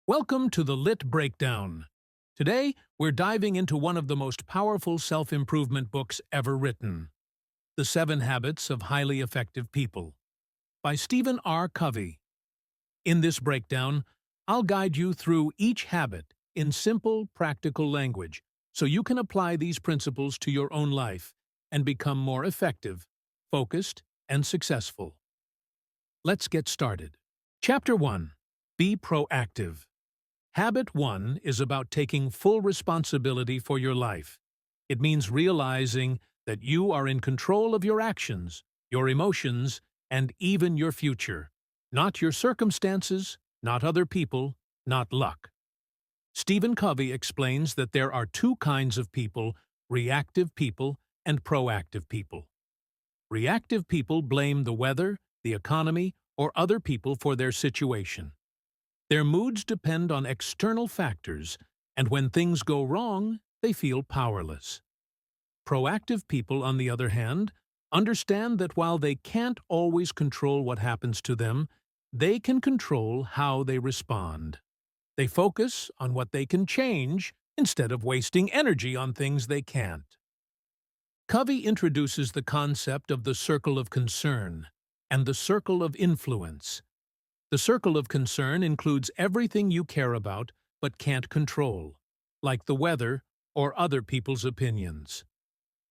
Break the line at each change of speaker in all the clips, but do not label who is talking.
Welcome to the Lit Breakdown. Today, we're diving into one of the most powerful self-improvement books ever written, The 7 Habits of Highly Effective People, by Stephen R. Covey. In this breakdown, I'll guide you through each habit in simple, practical language so you can apply these principles to your own life and become more effective, focused, and successful. Let's get started. Chapter 1. Be proactive. Habit 1 is about taking full responsibility for your life. It means realizing that you are in control of your actions, your emotions, and even your future. Not your circumstances, not other people, not luck. Stephen Covey explains that there are 2 kinds of people: reactive people and proactive people. Reactive people blame the weather, the economy, or other people for their situation. Their moods depend on external factors, and when things go wrong, they feel powerless. Proactive people, on the other hand, understand that while they can't always control what happens to them, they can control how they respond. They focus on what they can change instead of wasting energy on things they can't. Covey introduces the concept of the circle of concern and the circle of influence. The circle of concern includes everything you care about but can't control, like the weather or other people's opinions.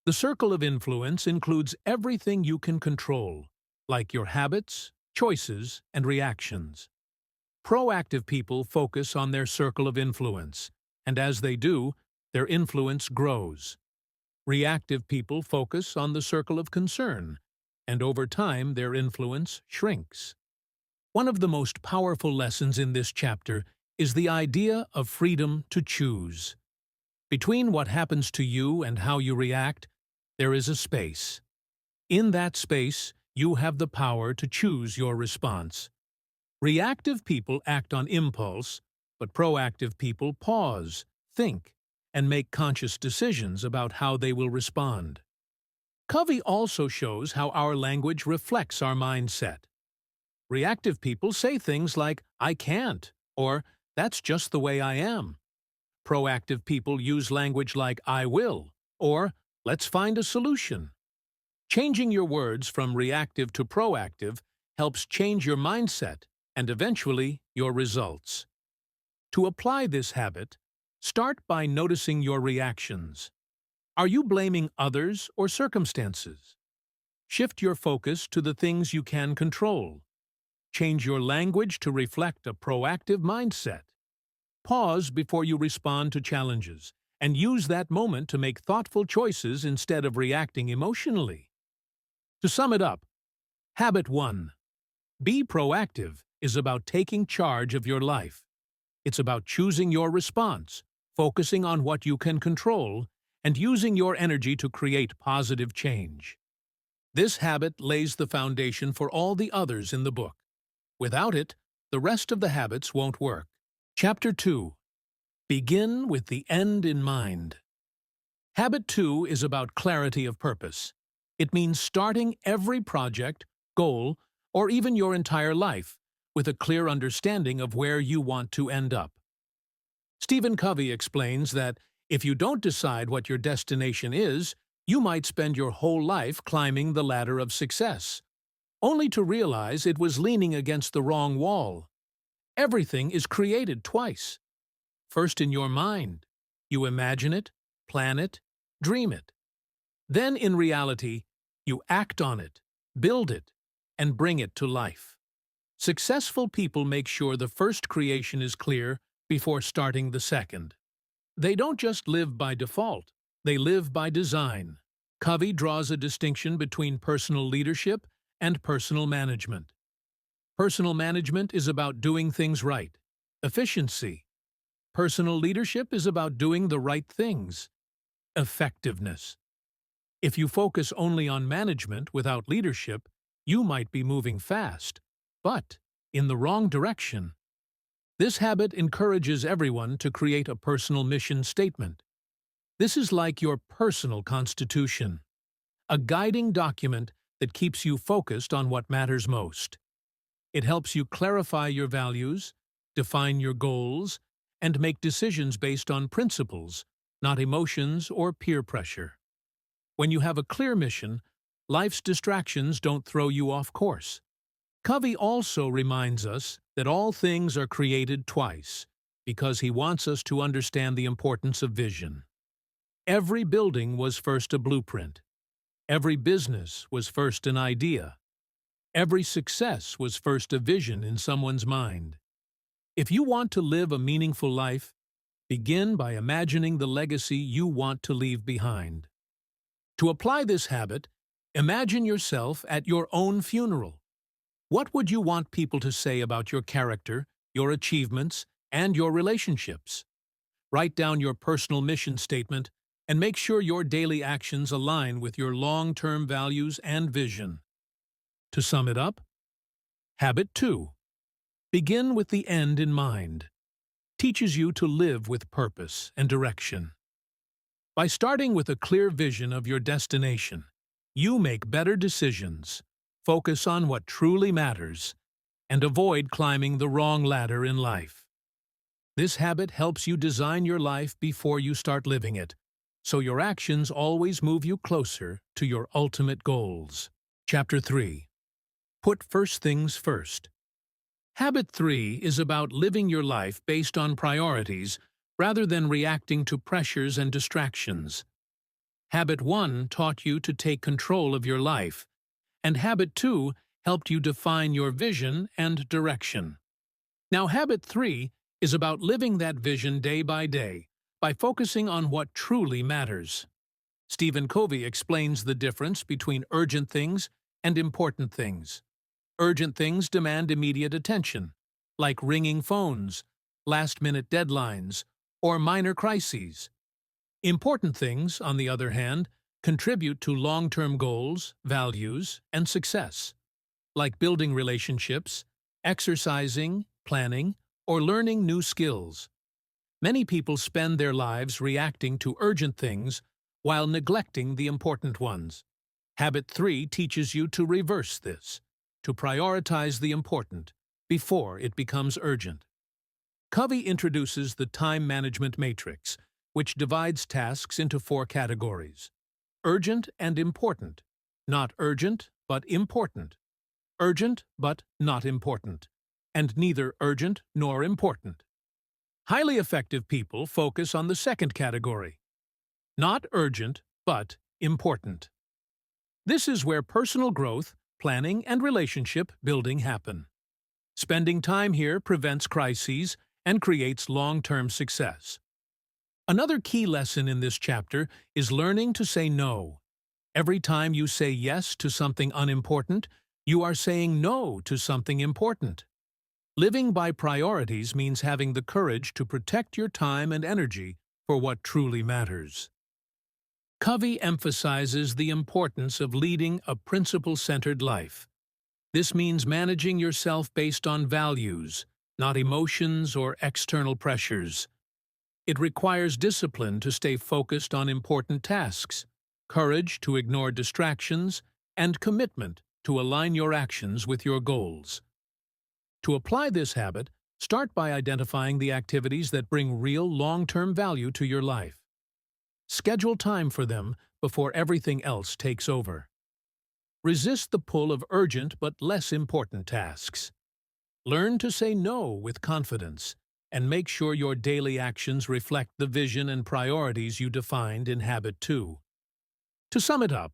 The circle of influence includes everything you can control, like your habits, choices, and reactions. Proactive people focus on their circle of influence, and as they do, their influence grows. Reactive people focus on the circle of concern, and over time their influence shrinks. One of the most powerful lessons in this chapter is the idea of freedom to choose. Between what happens to you and how you react, there is a space. In that space, you have the power to choose your response. Reactive people act on impulse, but proactive people pause, think, and make conscious decisions about how they will respond. Covey also shows how our language reflects our mindset. Reactive people say things like, "I can't," or "that's just the way I am." Proactive people use language like, "I will," or "let's find a solution." Changing your words from reactive to proactive helps change your mindset and eventually your results. To apply this habit, start by noticing your reactions. Are you blaming others or circumstances? Shift your focus to the things you can control. Change your language to reflect a proactive mindset. Pause before you respond to challenges, and use that moment to make thoughtful choices instead of reacting emotionally. To sum it up, Habit 1. Be proactive is about taking charge of your life. It's about choosing your response, focusing on what you can control, and using your energy to create positive change. This habit lays the foundation for all the others in the book. Without it, the rest of the habits won't work. Chapter 2. Begin with the end in mind. Habit 2 is about clarity of purpose. It means starting every project, goal, or even your entire life with a clear understanding of where you want to end up. Stephen Covey explains that if you don't decide what your destination is, you might spend your whole life climbing the ladder of success, only to realize it was leaning against the wrong wall. Everything is created twice. First in your mind. You imagine it, plan it, dream it. Then in reality, you act on it, build it, and bring it to life. Successful people make sure the first creation is clear before starting the second. They don't just live by default, they live by design. Covey draws a distinction between personal leadership and personal management. Personal management is about doing things right, efficiency. Personal leadership is about doing the right things, effectiveness. If you focus only on management without leadership, you might be moving fast, but in the wrong direction. This habit encourages everyone to create a personal mission statement. This is like your personal constitution, a guiding document that keeps you focused on what matters most. It helps you clarify your values, define your goals, and make decisions based on principles, not emotions or peer pressure. When you have a clear mission, life's distractions don't throw you off course. Covey also reminds us that all things are created twice, because he wants us to understand the importance of vision. Every building was first a blueprint. Every business was first an idea. Every success was first a vision in someone's mind. If you want to live a meaningful life, begin by imagining the legacy you want to leave behind. To apply this habit, imagine yourself at your own funeral. What would you want people to say about your character, your achievements, and your relationships? Write down your personal mission statement and make sure your daily actions align with your long-term values and vision. To sum it up, Habit 2. Begin with the end in mind. Teaches you to live with purpose and direction. By starting with a clear vision of your destination, you make better decisions, focus on what truly matters, and avoid climbing the wrong ladder in life. This habit helps you design your life before you start living it, so your actions always move you closer to your ultimate goals. Chapter 3. Put first things first. Habit 3 is about living your life based on priorities rather than reacting to pressures and distractions. Habit 1 taught you to take control of your life, and Habit 2 helped you define your vision and direction. Now, Habit 3 is about living that vision day by focusing on what truly matters. Stephen Covey explains the difference between urgent things and important things. Urgent things demand immediate attention, like ringing phones, last-minute deadlines, or minor crises. Important things, on the other hand, contribute to long-term goals, values, and success, like building relationships, exercising, planning, or learning new skills. Many people spend their lives reacting to urgent things while neglecting the important ones. Habit 3 teaches you to reverse this, to prioritize the important before it becomes urgent. Covey introduces the time management matrix, which divides tasks into 4 categories: urgent and important, not urgent but important, urgent but not important, and neither urgent nor important. Highly effective people focus on the second category, not urgent but important. This is where personal growth, planning, and relationship building happen. Spending time here prevents crises and creates long-term success. Another key lesson in this chapter is learning to say no. Every time you say yes to something unimportant, you are saying no to something important. Living by priorities means having the courage to protect your time and energy for what truly matters. Covey emphasizes the importance of leading a principle-centered life. This means managing yourself based on values, not emotions or external pressures. It requires discipline to stay focused on important tasks, courage to ignore distractions, and commitment to align your actions with your goals. To apply this habit, start by identifying the activities that bring real long-term value to your life. Schedule time for them before everything else takes over. Resist the pull of urgent but less important tasks. Learn to say no with confidence, and make sure your daily actions reflect the vision and priorities you defined in Habit 2. To sum it up,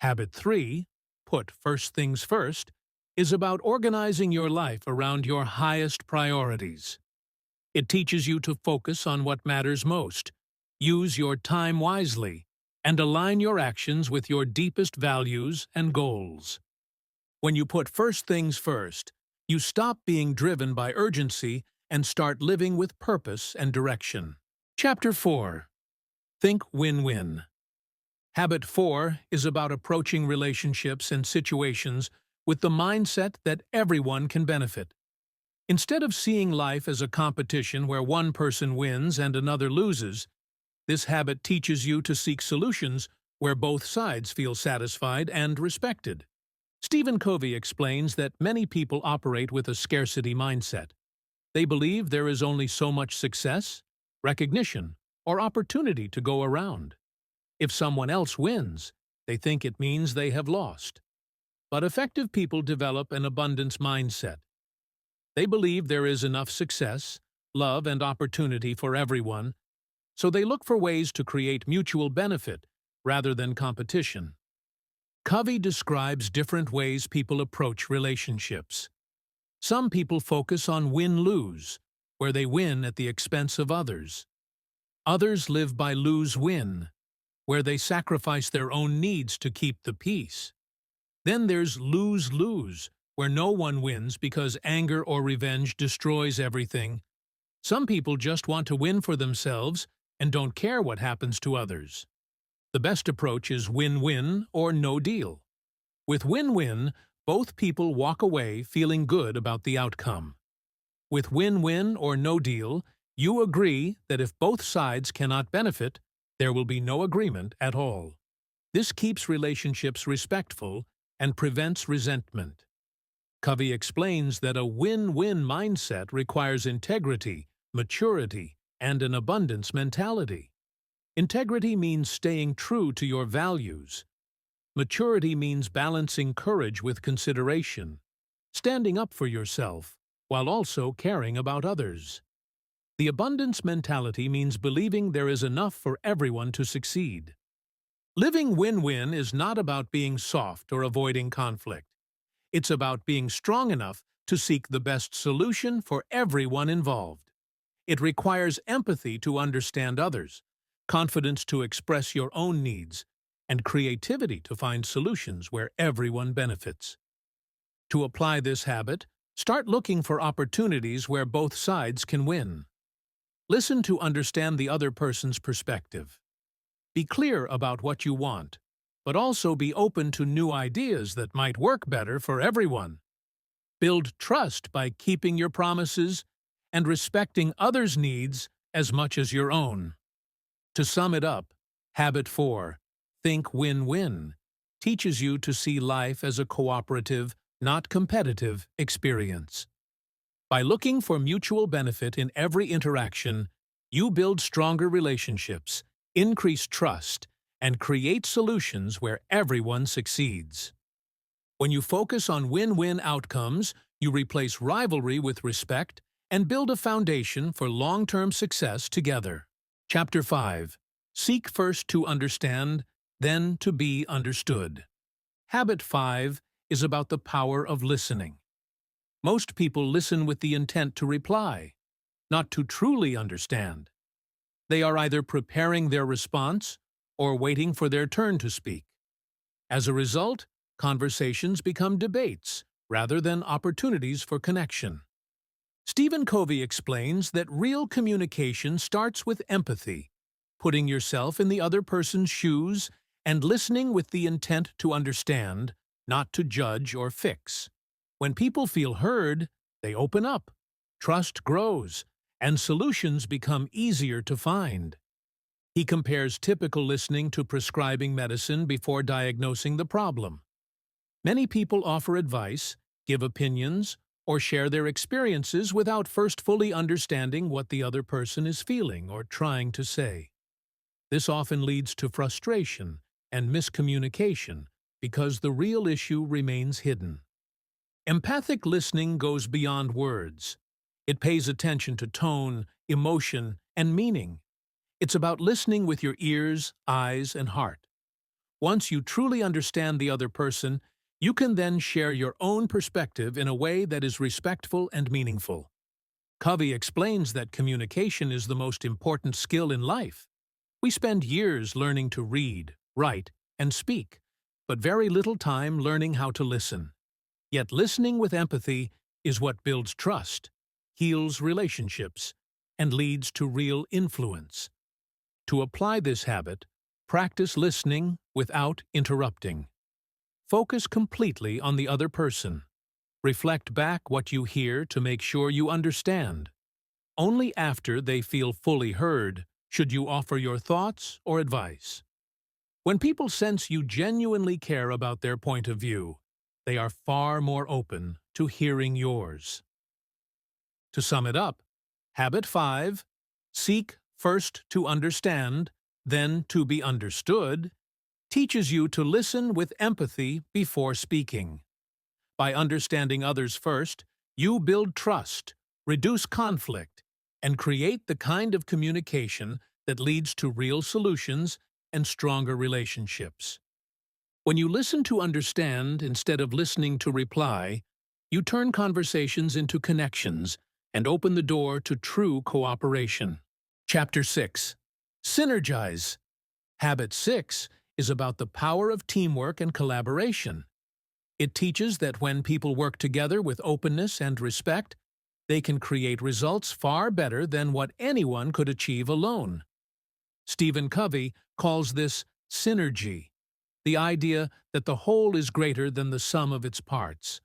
Habit 3, put first things first, is about organizing your life around your highest priorities. It teaches you to focus on what matters most, use your time wisely, and align your actions with your deepest values and goals. When you put first things first, you stop being driven by urgency and start living with purpose and direction. Chapter 4. Think win-win. Habit 4 is about approaching relationships and situations with the mindset that everyone can benefit. Instead of seeing life as a competition where one person wins and another loses, this habit teaches you to seek solutions where both sides feel satisfied and respected. Stephen Covey explains that many people operate with a scarcity mindset. They believe there is only so much success, recognition, or opportunity to go around. If someone else wins, they think it means they have lost. But effective people develop an abundance mindset. They believe there is enough success, love, and opportunity for everyone, so they look for ways to create mutual benefit rather than competition. Covey describes different ways people approach relationships. Some people focus on win-lose, where they win at the expense of others. Others live by lose-win, where they sacrifice their own needs to keep the peace. Then there's lose-lose, where no one wins because anger or revenge destroys everything. Some people just want to win for themselves and don't care what happens to others. The best approach is win-win or no deal. With win-win, both people walk away feeling good about the outcome. With win-win or no deal, you agree that if both sides cannot benefit, there will be no agreement at all. This keeps relationships respectful and prevents resentment. Covey explains that a win-win mindset requires integrity, maturity, and an abundance mentality. Integrity means staying true to your values. Maturity means balancing courage with consideration, standing up for yourself, while also caring about others. The abundance mentality means believing there is enough for everyone to succeed. Living win-win is not about being soft or avoiding conflict. It's about being strong enough to seek the best solution for everyone involved. It requires empathy to understand others, confidence to express your own needs, and creativity to find solutions where everyone benefits. To apply this habit, start looking for opportunities where both sides can win. Listen to understand the other person's perspective. Be clear about what you want, but also be open to new ideas that might work better for everyone. Build trust by keeping your promises and respecting others' needs as much as your own. To sum it up, Habit 4, Think Win-Win, teaches you to see life as a cooperative, not competitive, experience. By looking for mutual benefit in every interaction, you build stronger relationships, increase trust, and create solutions where everyone succeeds. When you focus on win-win outcomes, you replace rivalry with respect and build a foundation for long-term success together. Chapter 5. Seek first to understand, then to be understood. Habit 5 is about the power of listening. Most people listen with the intent to reply, not to truly understand. They are either preparing their response or waiting for their turn to speak. As a result, conversations become debates rather than opportunities for connection. Stephen Covey explains that real communication starts with empathy, putting yourself in the other person's shoes and listening with the intent to understand, not to judge or fix. When people feel heard, they open up, trust grows, and solutions become easier to find. He compares typical listening to prescribing medicine before diagnosing the problem. Many people offer advice, give opinions, or share their experiences without first fully understanding what the other person is feeling or trying to say. This often leads to frustration and miscommunication because the real issue remains hidden. Empathic listening goes beyond words. It pays attention to tone, emotion, and meaning. It's about listening with your ears, eyes, and heart. Once you truly understand the other person, you can then share your own perspective in a way that is respectful and meaningful. Covey explains that communication is the most important skill in life. We spend years learning to read, write, and speak, but very little time learning how to listen. Yet listening with empathy is what builds trust, heals relationships, and leads to real influence. To apply this habit, practice listening without interrupting. Focus completely on the other person. Reflect back what you hear to make sure you understand. Only after they feel fully heard should you offer your thoughts or advice. When people sense you genuinely care about their point of view, they are far more open to hearing yours. To sum it up, Habit 5, seek first to understand, then to be understood, teaches you to listen with empathy before speaking. By understanding others first, you build trust, reduce conflict, and create the kind of communication that leads to real solutions and stronger relationships. When you listen to understand instead of listening to reply, you turn conversations into connections and open the door to true cooperation. Chapter 6. Synergize. Habit 6 is about the power of teamwork and collaboration. It teaches that when people work together with openness and respect, they can create results far better than what anyone could achieve alone. Stephen Covey calls this synergy, the idea that the whole is greater than the sum of its parts.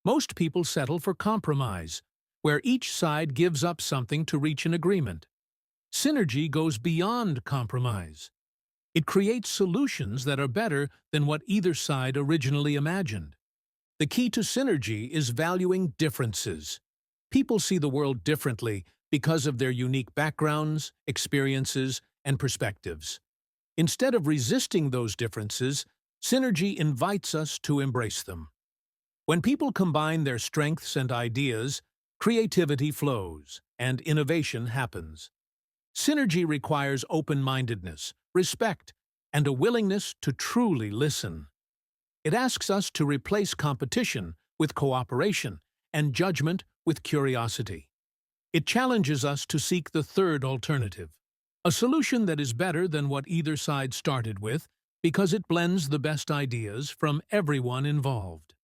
Most people settle for compromise, where each side gives up something to reach an agreement. Synergy goes beyond compromise. It creates solutions that are better than what either side originally imagined. The key to synergy is valuing differences. People see the world differently because of their unique backgrounds, experiences, and perspectives. Instead of resisting those differences, synergy invites us to embrace them. When people combine their strengths and ideas, creativity flows and innovation happens. Synergy requires open-mindedness, respect, and a willingness to truly listen. It asks us to replace competition with cooperation and judgment with curiosity. It challenges us to seek the third alternative, a solution that is better than what either side started with because it blends the best ideas from everyone involved.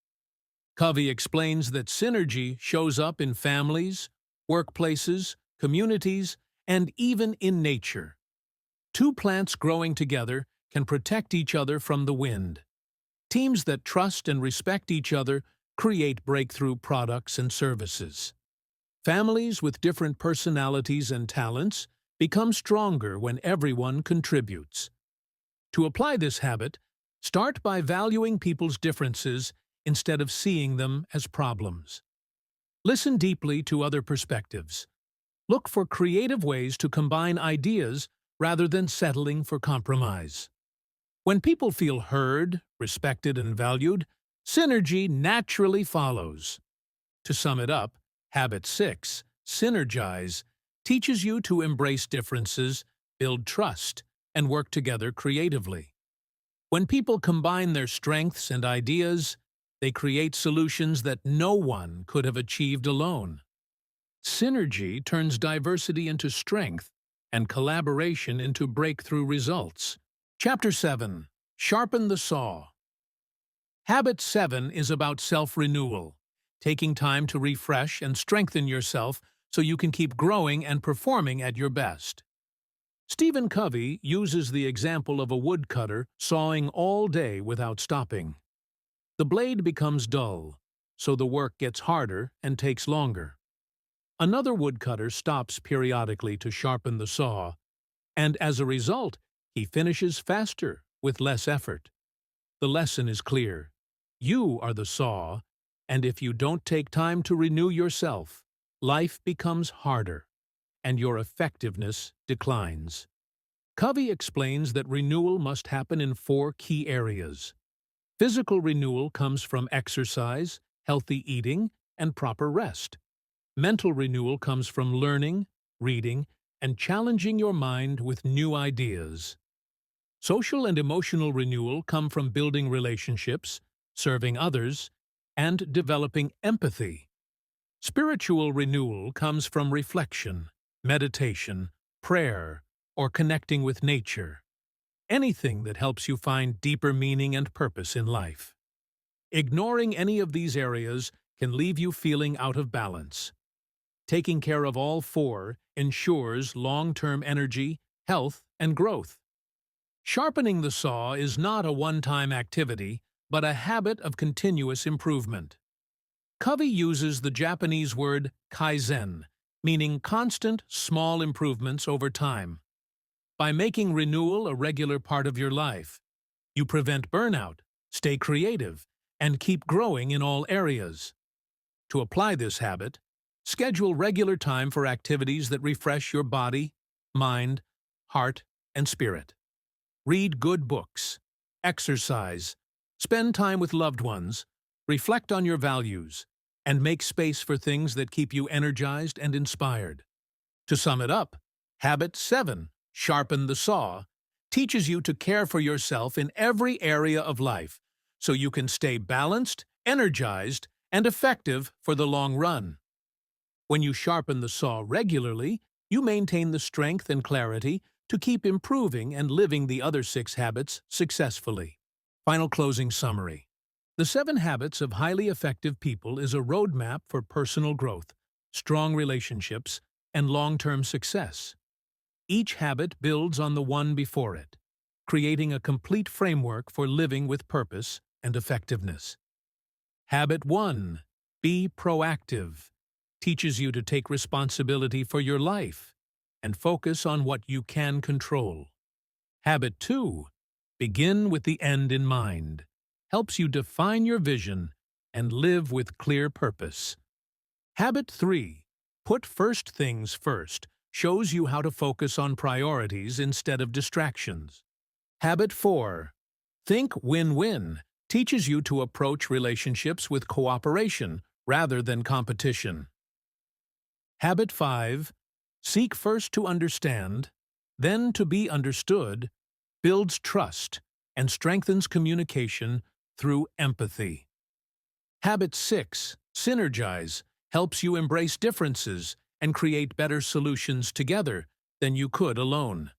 Covey explains that synergy shows up in families, workplaces, communities, and even in nature. Two plants growing together can protect each other from the wind. Teams that trust and respect each other create breakthrough products and services. Families with different personalities and talents become stronger when everyone contributes. To apply this habit, start by valuing people's differences instead of seeing them as problems. Listen deeply to other perspectives. Look for creative ways to combine ideas rather than settling for compromise. When people feel heard, respected, and valued, synergy naturally follows. To sum it up, Habit 6, Synergize, teaches you to embrace differences, build trust, and work together creatively. When people combine their strengths and ideas, they create solutions that no one could have achieved alone. Synergy turns diversity into strength and collaboration into breakthrough results. Chapter 7. Sharpen the Saw. Habit 7 is about self-renewal, taking time to refresh and strengthen yourself so you can keep growing and performing at your best. Stephen Covey uses the example of a woodcutter sawing all day without stopping. The blade becomes dull, so the work gets harder and takes longer. Another woodcutter stops periodically to sharpen the saw, and as a result, he finishes faster with less effort. The lesson is clear. You are the saw, and if you don't take time to renew yourself, life becomes harder, and your effectiveness declines. Covey explains that renewal must happen in 4 key areas. Physical renewal comes from exercise, healthy eating, and proper rest. Mental renewal comes from learning, reading, and challenging your mind with new ideas. Social and emotional renewal come from building relationships, serving others, and developing empathy. Spiritual renewal comes from reflection, meditation, prayer, or connecting with nature. Anything that helps you find deeper meaning and purpose in life. Ignoring any of these areas can leave you feeling out of balance. Taking care of all 4 ensures long-term energy, health, and growth. Sharpening the saw is not a one-time activity, but a habit of continuous improvement. Covey uses the Japanese word kaizen, meaning constant, small improvements over time. By making renewal a regular part of your life, you prevent burnout, stay creative, and keep growing in all areas. To apply this habit, Schedule regular time for activities that refresh your body, mind, heart, and spirit. Read good books. Exercise. Spend time with loved ones. Reflect on your values. And make space for things that keep you energized and inspired. To sum it up, Habit 7, Sharpen the Saw, teaches you to care for yourself in every area of life so you can stay balanced, energized, and effective for the long run. When you sharpen the saw regularly, you maintain the strength and clarity to keep improving and living the other 6 habits successfully. Final closing summary. The 7 Habits of Highly Effective People is a roadmap for personal growth, strong relationships, and long-term success. Each habit builds on the one before it, creating a complete framework for living with purpose and effectiveness. Habit 1. Be proactive. Teaches you to take responsibility for your life and focus on what you can control. Habit 2. Begin with the end in mind. Helps you define your vision and live with clear purpose. Habit 3. Put first things first. Shows you how to focus on priorities instead of distractions. Habit 4. Think win-win. Teaches you to approach relationships with cooperation rather than competition. Habit 5. Seek first to understand, then to be understood, builds trust and strengthens communication through empathy. Habit 6. Synergize. Helps you embrace differences and create better solutions together than you could alone.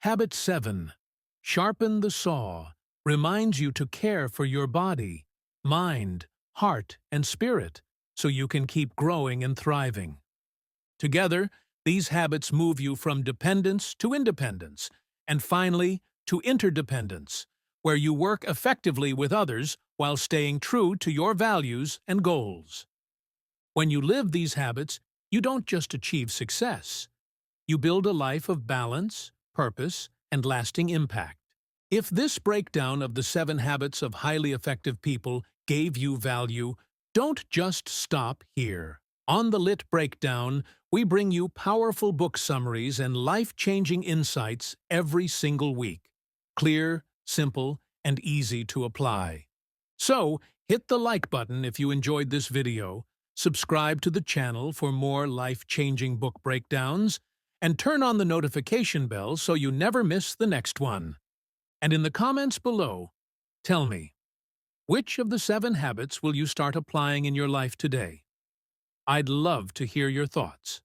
Habit 7. Sharpen the Saw. Reminds you to care for your body, mind, heart, and spirit so you can keep growing and thriving. Together, these habits move you from dependence to independence, and finally, to interdependence, where you work effectively with others while staying true to your values and goals. When you live these habits, you don't just achieve success. You build a life of balance, purpose, and lasting impact. If this breakdown of the 7 Habits of Highly Effective People gave you value, don't just stop here. On the Lit Breakdown, we bring you powerful book summaries and life-changing insights every single week. Clear, simple, and easy to apply. So, hit the like button if you enjoyed this video, subscribe to the channel for more life-changing book breakdowns, and turn on the notification bell so you never miss the next one. And in the comments below, tell me, which of the 7 habits will you start applying in your life today? I'd love to hear your thoughts.